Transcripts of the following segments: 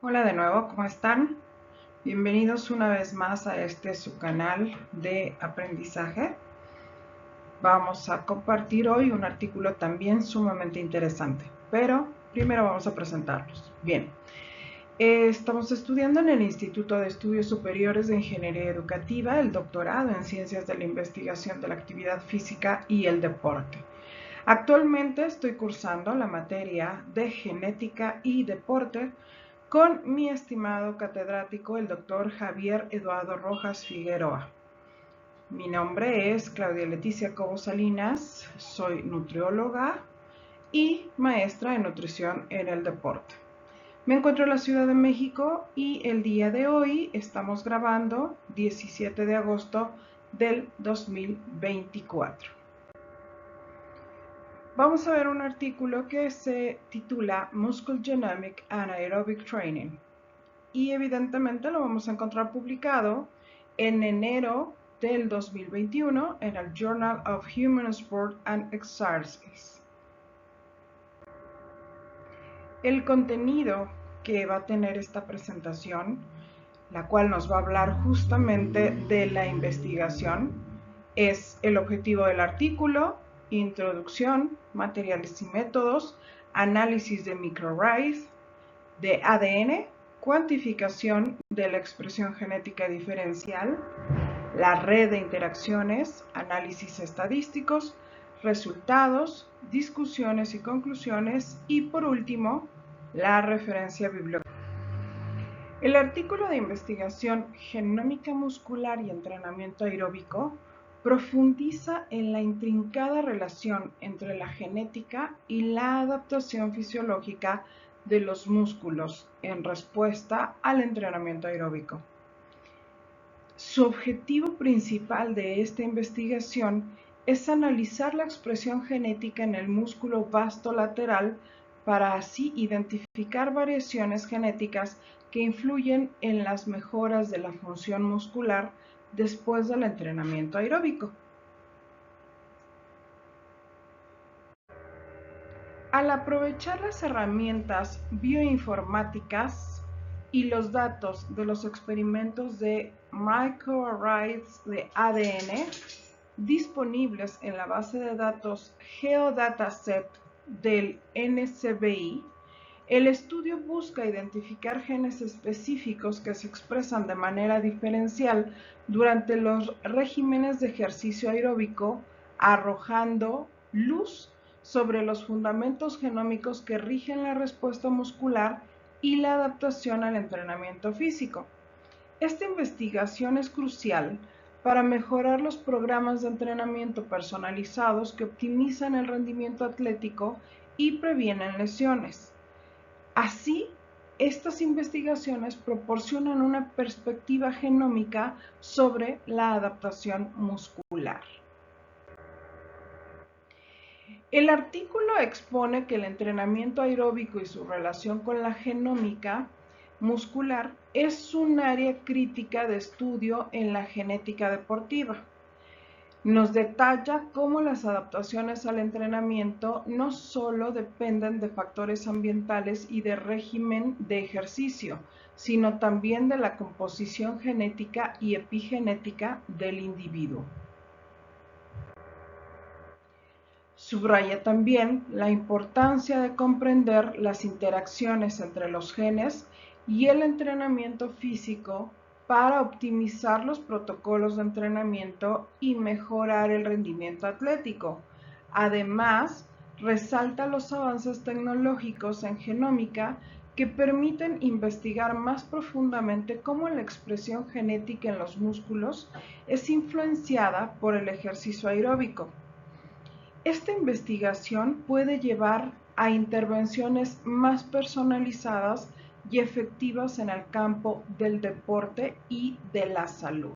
Hola de nuevo, ¿cómo están? Bienvenidos una vez más a su canal de aprendizaje. Vamos a compartir hoy un artículo también sumamente interesante, pero primero vamos a presentarlos. Bien, estamos estudiando en el Instituto de Estudios Superiores de Ingeniería Educativa el doctorado en Ciencias de la Investigación de la Actividad Física y el Deporte. Actualmente estoy cursando la materia de Genética y Deporte con mi estimado catedrático, el doctor Javier Eduardo Rojas Figueroa. Mi nombre es Claudia Leticia Cobo Salinas, soy nutrióloga y maestra en nutrición en el deporte. Me encuentro en la Ciudad de México y el día de hoy estamos grabando 17 de agosto del 2024. Vamos a ver un artículo que se titula Muscle Genomic and Aerobic Training y evidentemente lo vamos a encontrar publicado en enero del 2021 en el Journal of Human Sport and Exercise. El contenido que va a tener esta presentación, la cual nos va a hablar justamente de la investigación, es el objetivo del artículo, introducción, materiales y métodos, análisis de microarrays, de ADN, cuantificación de la expresión genética diferencial, la red de interacciones, análisis estadísticos, resultados, discusiones y conclusiones y por último, la referencia bibliográfica. El artículo de investigación Genómica muscular y entrenamiento aeróbico profundiza en la intrincada relación entre la genética y la adaptación fisiológica de los músculos en respuesta al entrenamiento aeróbico. Su objetivo principal de esta investigación es analizar la expresión genética en el músculo vasto lateral para así identificar variaciones genéticas que influyen en las mejoras de la función muscular después del entrenamiento aeróbico. Al aprovechar las herramientas bioinformáticas y los datos de los experimentos de microarrays de ADN disponibles en la base de datos Geodataset del NCBI, el estudio busca identificar genes específicos que se expresan de manera diferencial durante los regímenes de ejercicio aeróbico, arrojando luz sobre los fundamentos genómicos que rigen la respuesta muscular y la adaptación al entrenamiento físico. Esta investigación es crucial para mejorar los programas de entrenamiento personalizados que optimizan el rendimiento atlético y previenen lesiones. Así, estas investigaciones proporcionan una perspectiva genómica sobre la adaptación muscular. El artículo expone que el entrenamiento aeróbico y su relación con la genómica muscular es un área crítica de estudio en la genética deportiva. Nos detalla cómo las adaptaciones al entrenamiento no solo dependen de factores ambientales y de régimen de ejercicio, sino también de la composición genética y epigenética del individuo. Subraya también la importancia de comprender las interacciones entre los genes y el entrenamiento físico para optimizar los protocolos de entrenamiento y mejorar el rendimiento atlético. Además, resalta los avances tecnológicos en genómica que permiten investigar más profundamente cómo la expresión genética en los músculos es influenciada por el ejercicio aeróbico. Esta investigación puede llevar a intervenciones más personalizadas y efectivas en el campo del deporte y de la salud.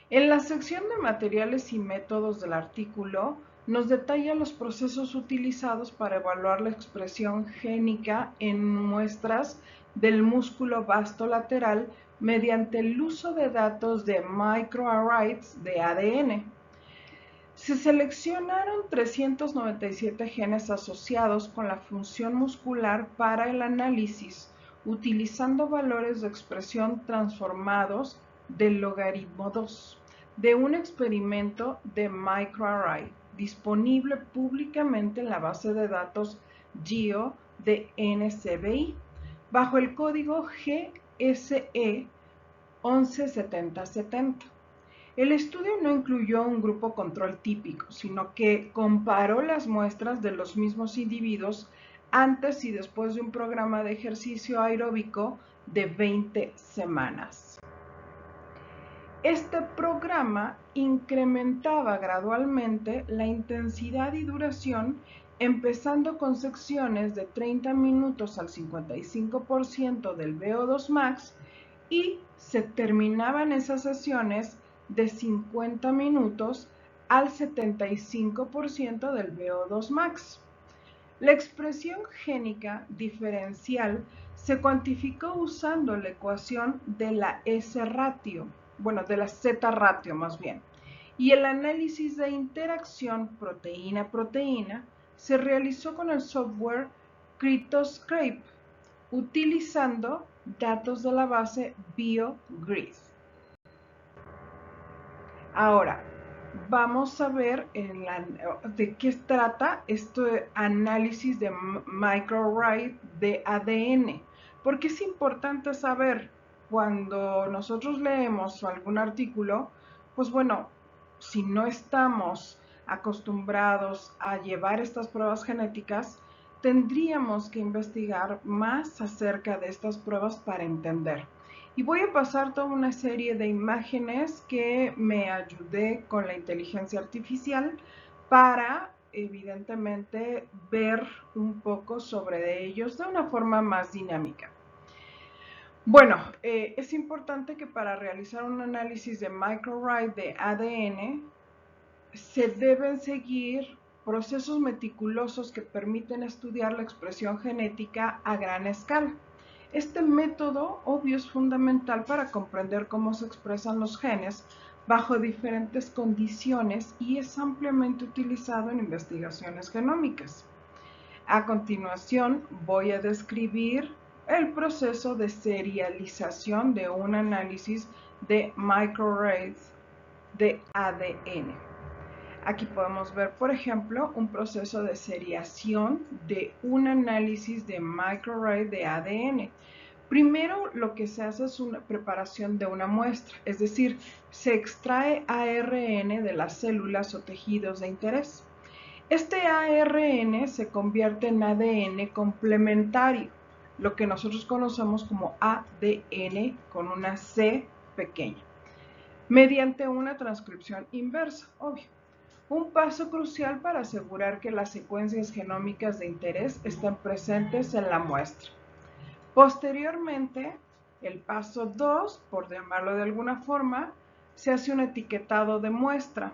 En la sección de materiales y métodos del artículo nos detalla los procesos utilizados para evaluar la expresión génica en muestras del músculo vasto lateral mediante el uso de datos de microarrays de ADN. Se seleccionaron 397 genes asociados con la función muscular para el análisis, utilizando valores de expresión transformados del logaritmo 2 de un experimento de microarray disponible públicamente en la base de datos GEO de NCBI bajo el código GSE 117070. El estudio no incluyó un grupo control típico, sino que comparó las muestras de los mismos individuos antes y después de un programa de ejercicio aeróbico de 20 semanas. Este programa incrementaba gradualmente la intensidad y duración, empezando con secciones de 30 minutos al 55% del VO2 max y se terminaban esas sesiones de 50 minutos al 75% del VO2 max. La expresión génica diferencial se cuantificó usando la ecuación de la S-ratio, de la Z-ratio más bien, y el análisis de interacción proteína-proteína se realizó con el software CryptoScrape, utilizando datos de la base BioGrid. Ahora, vamos a ver de qué trata este análisis de microarray de ADN, porque es importante saber cuando nosotros leemos algún artículo, pues bueno, si no estamos acostumbrados a llevar estas pruebas genéticas, tendríamos que investigar más acerca de estas pruebas para entender. Y voy a pasar toda una serie de imágenes que me ayudé con la inteligencia artificial para, evidentemente, ver un poco sobre ellos de una forma más dinámica. Bueno, es importante que para realizar un análisis de microarray de ADN se deben seguir procesos meticulosos que permiten estudiar la expresión genética a gran escala. Este método, obvio, es fundamental para comprender cómo se expresan los genes bajo diferentes condiciones y es ampliamente utilizado en investigaciones genómicas. A continuación, voy a describir el proceso de serialización de un análisis de microarrays de ADN. Aquí podemos ver, por ejemplo, un proceso de seriación de un análisis de microarray de ADN. Primero, lo que se hace es una preparación de una muestra, es decir, se extrae ARN de las células o tejidos de interés. Este ARN se convierte en ADN complementario, lo que nosotros conocemos como ADN con una C pequeña, mediante una transcripción inversa, obvio. Un paso crucial para asegurar que las secuencias genómicas de interés estén presentes en la muestra. Posteriormente, el paso 2, por llamarlo de alguna forma, se hace un etiquetado de muestra.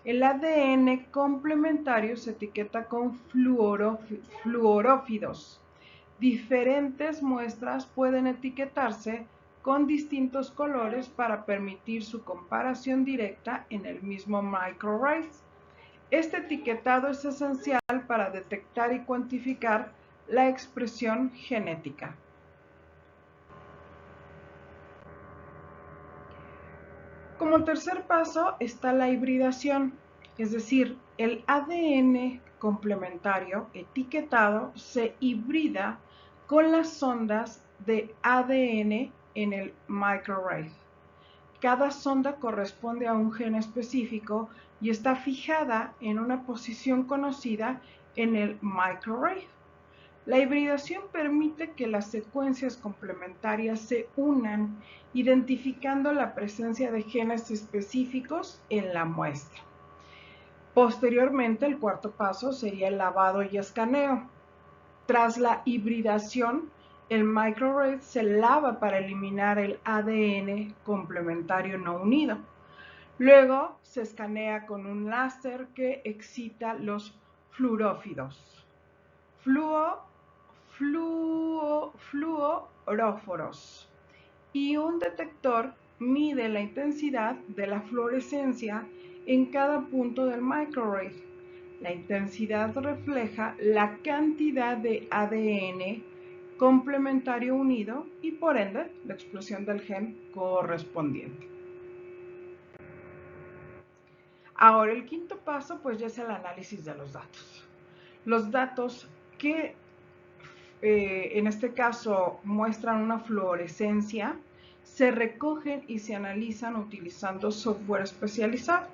El ADN complementario se etiqueta con fluorófidos. Diferentes muestras pueden etiquetarse con distintos colores para permitir su comparación directa en el mismo microarray. Este etiquetado es esencial para detectar y cuantificar la expresión genética. Como tercer paso está la hibridación, es decir, el ADN complementario etiquetado se hibrida con las sondas de ADN en el microarray. Cada sonda corresponde a un gen específico y está fijada en una posición conocida en el microarray. La hibridación permite que las secuencias complementarias se unan, identificando la presencia de genes específicos en la muestra. Posteriormente, el cuarto paso sería el lavado y escaneo. Tras la hibridación, el microarray se lava para eliminar el ADN complementario no unido. Luego se escanea con un láser que excita los fluorófidos. Fluoróforos. Y un detector mide la intensidad de la fluorescencia en cada punto del microarray. La intensidad refleja la cantidad de ADN complementario unido y por ende la expresión del gen correspondiente. Ahora el quinto paso pues ya es el análisis de los datos. Los datos que en este caso muestran una fluorescencia se recogen y se analizan utilizando software especializado.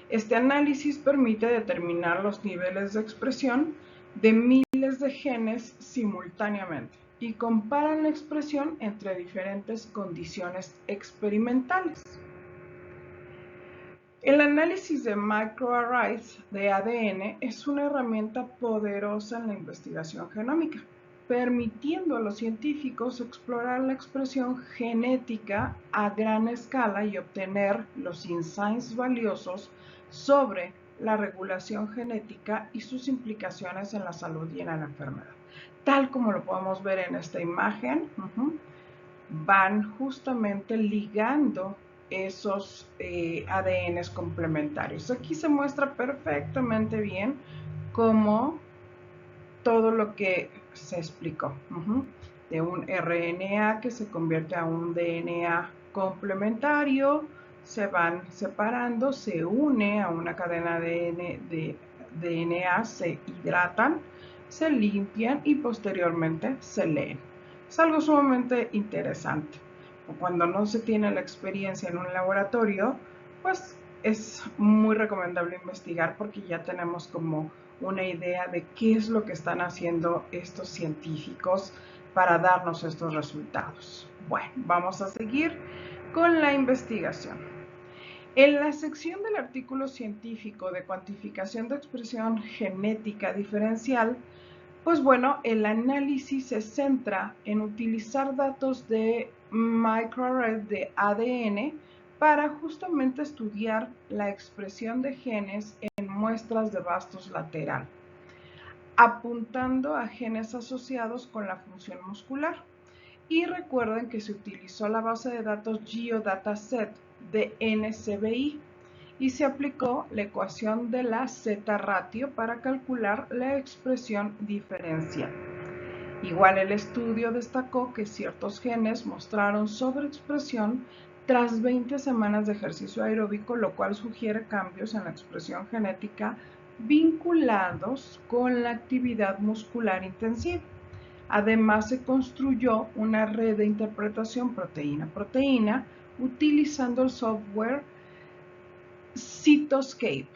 Este análisis permite determinar los niveles de expresión de miles de genes simultáneamente y comparan la expresión entre diferentes condiciones experimentales. El análisis de microarrays de ADN es una herramienta poderosa en la investigación genómica, permitiendo a los científicos explorar la expresión genética a gran escala y obtener los insights valiosos sobre la regulación genética y sus implicaciones en la salud y en la enfermedad. Tal como lo podemos ver en esta imagen, van justamente ligando esos ADNs complementarios. Aquí se muestra perfectamente bien cómo todo lo que se explicó, de un RNA que se convierte a un DNA complementario, se van separando, se une a una cadena de DNA, se hidratan, se limpian y posteriormente se leen. Es algo sumamente interesante. Cuando no se tiene la experiencia en un laboratorio, pues es muy recomendable investigar porque ya tenemos como una idea de qué es lo que están haciendo estos científicos para darnos estos resultados. Bueno, vamos a seguir con la investigación. En la sección del artículo científico de cuantificación de expresión genética diferencial, pues bueno, el análisis se centra en utilizar datos de microarray de ADN para justamente estudiar la expresión de genes en muestras de vastos lateral, apuntando a genes asociados con la función muscular. Y recuerden que se utilizó la base de datos GeoDataset de NCBI y se aplicó la ecuación de la Z-ratio para calcular la expresión diferencial. Igual el estudio destacó que ciertos genes mostraron sobreexpresión tras 20 semanas de ejercicio aeróbico, lo cual sugiere cambios en la expresión genética vinculados con la actividad muscular intensiva. Además, se construyó una red de interpretación proteína-proteína utilizando el software Cytoscape,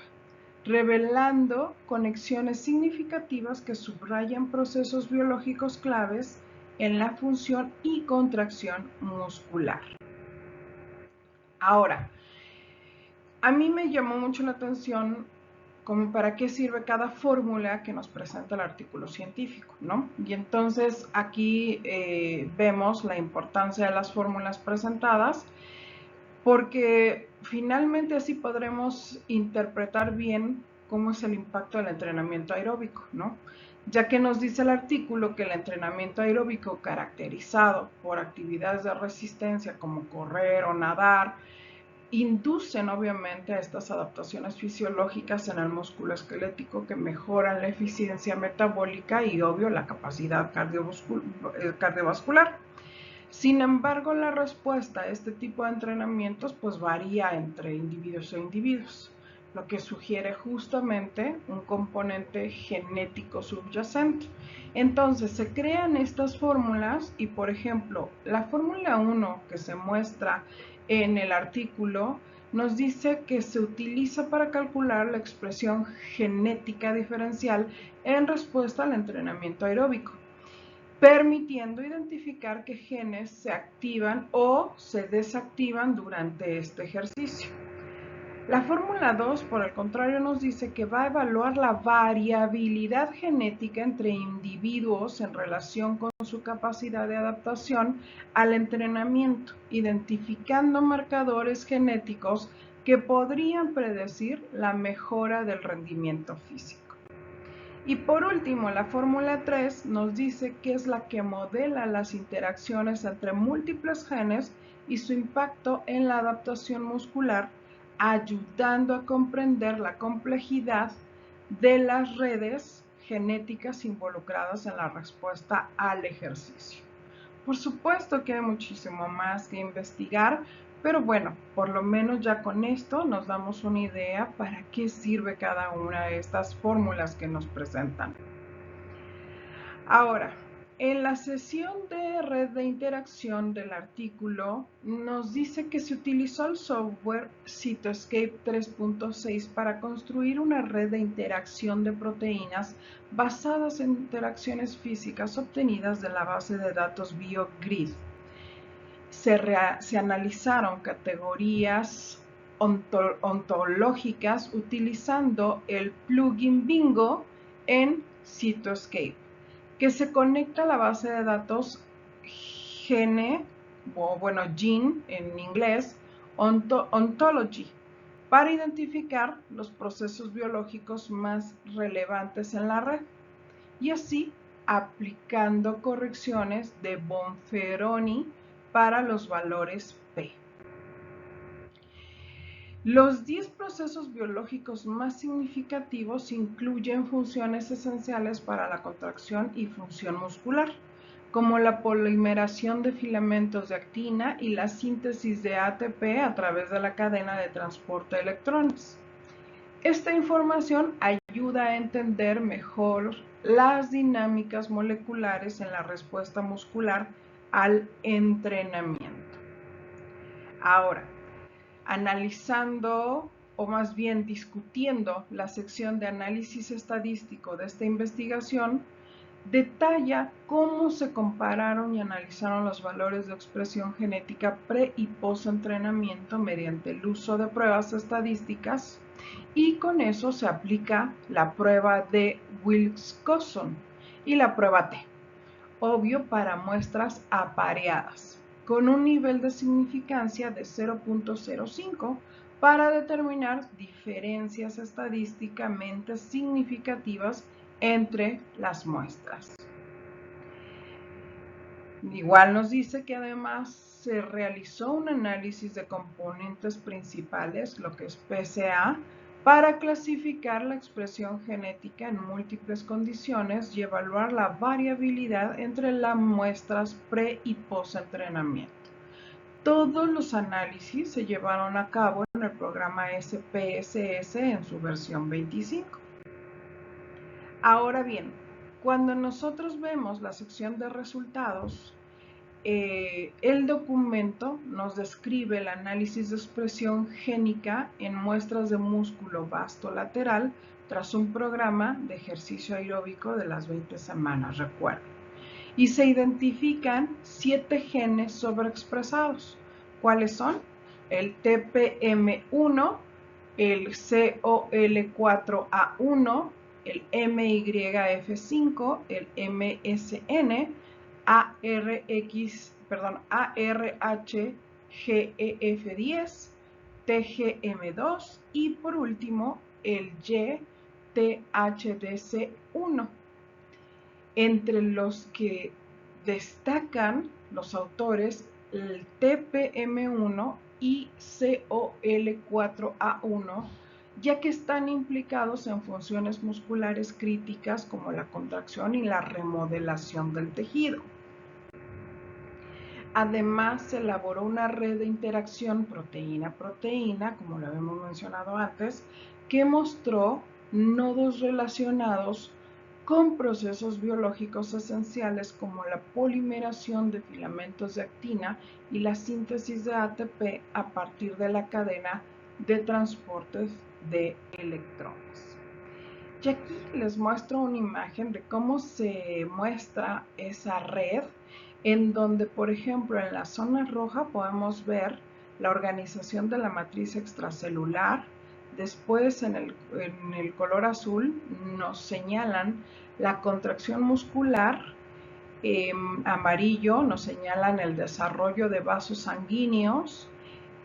revelando conexiones significativas que subrayan procesos biológicos claves en la función y contracción muscular. Ahora, a mí me llamó mucho la atención como para qué sirve cada fórmula que nos presenta el artículo científico, ¿no? Y entonces aquí vemos la importancia de las fórmulas presentadas, porque finalmente así podremos interpretar bien cómo es el impacto del entrenamiento aeróbico, ¿no? Ya que nos dice el artículo que el entrenamiento aeróbico caracterizado por actividades de resistencia como correr o nadar, inducen obviamente a estas adaptaciones fisiológicas en el músculo esquelético que mejoran la eficiencia metabólica y obvio la capacidad cardiovascular. Sin embargo, la respuesta a este tipo de entrenamientos pues varía entre individuos e individuos, lo que sugiere justamente un componente genético subyacente. Entonces se crean estas fórmulas y por ejemplo la fórmula 1 que se muestra en el artículo nos dice que se utiliza para calcular la expresión genética diferencial en respuesta al entrenamiento aeróbico, permitiendo identificar qué genes se activan o se desactivan durante este ejercicio. La fórmula 2, por el contrario, nos dice que va a evaluar la variabilidad genética entre individuos en relación con su capacidad de adaptación al entrenamiento, identificando marcadores genéticos que podrían predecir la mejora del rendimiento físico. Y por último, la fórmula 3 nos dice que es la que modela las interacciones entre múltiples genes y su impacto en la adaptación muscular ayudando a comprender la complejidad de las redes genéticas involucradas en la respuesta al ejercicio. Por supuesto que hay muchísimo más que investigar, pero bueno, por lo menos ya con esto nos damos una idea para qué sirve cada una de estas fórmulas que nos presentan. Ahora, en la sesión de red de interacción del artículo nos dice que se utilizó el software Cytoscape 3.6 para construir una red de interacción de proteínas basadas en interacciones físicas obtenidas de la base de datos BioGrid. Se analizaron categorías ontológicas utilizando el plugin Bingo en Cytoscape, que se conecta a la base de datos Gene en inglés, Ontology, para identificar los procesos biológicos más relevantes en la red, y así aplicando correcciones de Bonferroni para los valores P. Los 10 procesos biológicos más significativos incluyen funciones esenciales para la contracción y función muscular, como la polimeración de filamentos de actina y la síntesis de ATP a través de la cadena de transporte de electrones. Esta información ayuda a entender mejor las dinámicas moleculares en la respuesta muscular al entrenamiento. Ahora, analizando o más bien discutiendo la sección de análisis estadístico de esta investigación, detalla cómo se compararon y analizaron los valores de expresión genética pre- y post-entrenamiento mediante el uso de pruebas estadísticas, y con eso se aplica la prueba de Wilcoxon y la prueba T, obvio para muestras apareadas, con un nivel de significancia de 0.05 para determinar diferencias estadísticamente significativas entre las muestras. Igual nos dice que además se realizó un análisis de componentes principales, lo que es PSA, para clasificar la expresión genética en múltiples condiciones y evaluar la variabilidad entre las muestras pre- y post-entrenamiento. Todos los análisis se llevaron a cabo en el programa SPSS en su versión 25. Ahora bien, cuando nosotros vemos la sección de resultados, el documento nos describe el análisis de expresión génica en muestras de músculo vasto lateral tras un programa de ejercicio aeróbico de las 20 semanas, recuerden. Y se identifican 7 genes sobreexpresados. ¿Cuáles son? El TPM1, el COL4A1, el MYF5, el MSN, ARHGEF10, TGM2 y por último el YTHDC1. Entre los que destacan los autores el TPM1 y COL4A1, ya que están implicados en funciones musculares críticas como la contracción y la remodelación del tejido. Además, se elaboró una red de interacción proteína-proteína, como lo habíamos mencionado antes, que mostró nodos relacionados con procesos biológicos esenciales como la polimeración de filamentos de actina y la síntesis de ATP a partir de la cadena de transportes de electrones. Y aquí les muestro una imagen de cómo se muestra esa red, en donde, por ejemplo, en la zona roja podemos ver la organización de la matriz extracelular. Después, en el color azul, nos señalan la contracción muscular. Amarillo nos señalan el desarrollo de vasos sanguíneos.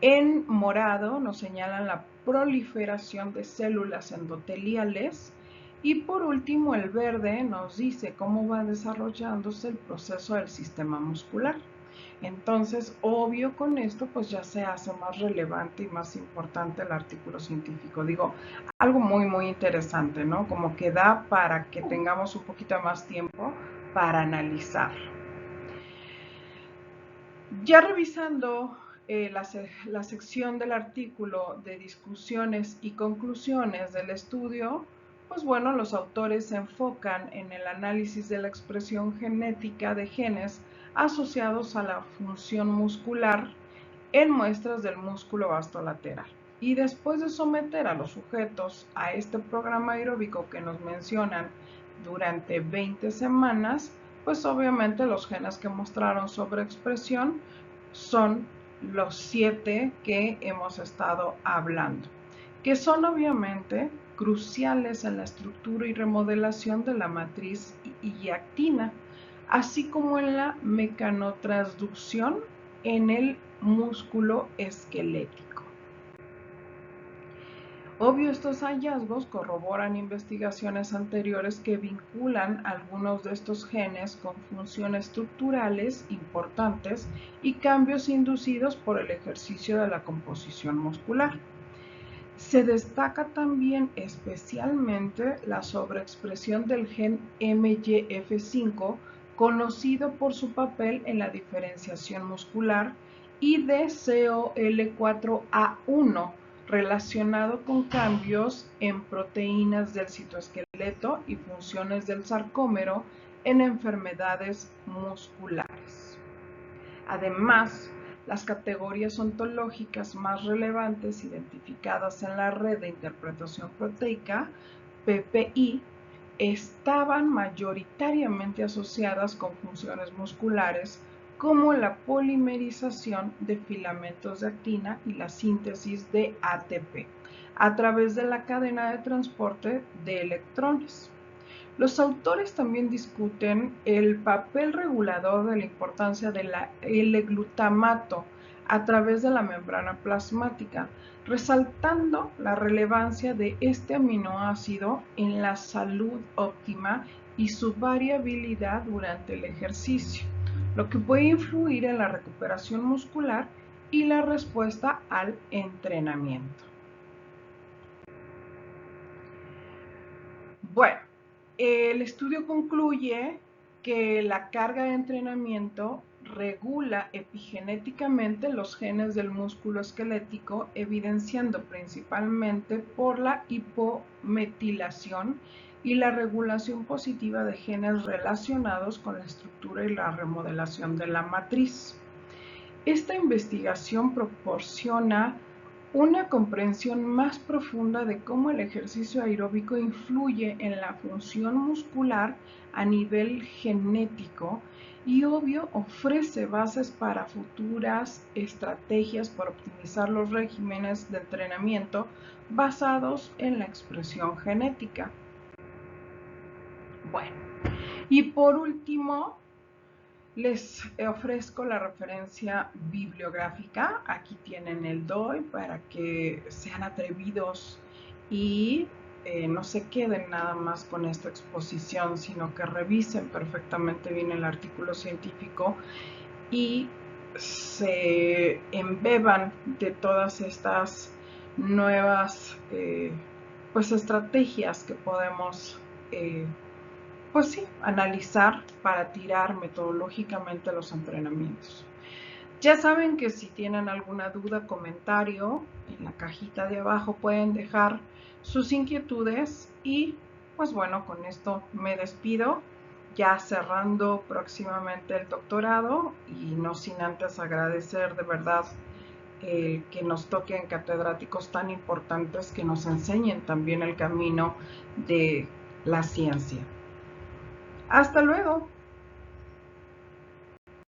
En morado nos señalan la proliferación de células endoteliales. Y por último, el verde nos dice cómo va desarrollándose el proceso del sistema muscular. Entonces, obvio con esto, pues ya se hace más relevante y más importante el artículo científico. Digo, algo muy, muy interesante, ¿no? Como que da para que tengamos un poquito más tiempo para analizarlo. Ya revisando la sección del artículo de discusiones y conclusiones del estudio, pues bueno, los autores se enfocan en el análisis de la expresión genética de genes asociados a la función muscular en muestras del músculo vastolateral. Y después de someter a los sujetos a este programa aeróbico que nos mencionan durante 20 semanas, pues obviamente los genes que mostraron sobreexpresión son los 7 que hemos estado hablando, que son obviamente cruciales en la estructura y remodelación de la matriz y actina, así como en la mecanotransducción en el músculo esquelético. Obvio, estos hallazgos corroboran investigaciones anteriores que vinculan algunos de estos genes con funciones estructurales importantes y cambios inducidos por el ejercicio de la composición muscular. Se destaca también especialmente la sobreexpresión del gen MYF5, conocido por su papel en la diferenciación muscular, y de COL4A1, relacionado con cambios en proteínas del citoesqueleto y funciones del sarcómero en enfermedades musculares. Además, las categorías ontológicas más relevantes identificadas en la red de interpretación proteica, PPI, estaban mayoritariamente asociadas con funciones musculares como la polimerización de filamentos de actina y la síntesis de ATP a través de la cadena de transporte de electrones. Los autores también discuten el papel regulador de la importancia del L-glutamato a través de la membrana plasmática, resaltando la relevancia de este aminoácido en la salud óptima y su variabilidad durante el ejercicio, lo que puede influir en la recuperación muscular y la respuesta al entrenamiento. Bueno, el estudio concluye que la carga de entrenamiento regula epigenéticamente los genes del músculo esquelético, evidenciando principalmente por la hipometilación y la regulación positiva de genes relacionados con la estructura y la remodelación de la matriz. Esta investigación proporciona una comprensión más profunda de cómo el ejercicio aeróbico influye en la función muscular a nivel genético y obvio ofrece bases para futuras estrategias para optimizar los regímenes de entrenamiento basados en la expresión genética. Bueno, y por último, les ofrezco la referencia bibliográfica. Aquí tienen el DOI para que sean atrevidos y no se queden nada más con esta exposición, sino que revisen perfectamente bien el artículo científico y se embeban de todas estas nuevas pues estrategias que podemos pues sí, analizar para tirar metodológicamente los entrenamientos. Ya saben que si tienen alguna duda, comentario, en la cajita de abajo pueden dejar sus inquietudes y pues bueno, con esto me despido, ya cerrando próximamente el doctorado y no sin antes agradecer de verdad que nos toquen catedráticos tan importantes que nos enseñen también el camino de la ciencia. Hasta luego.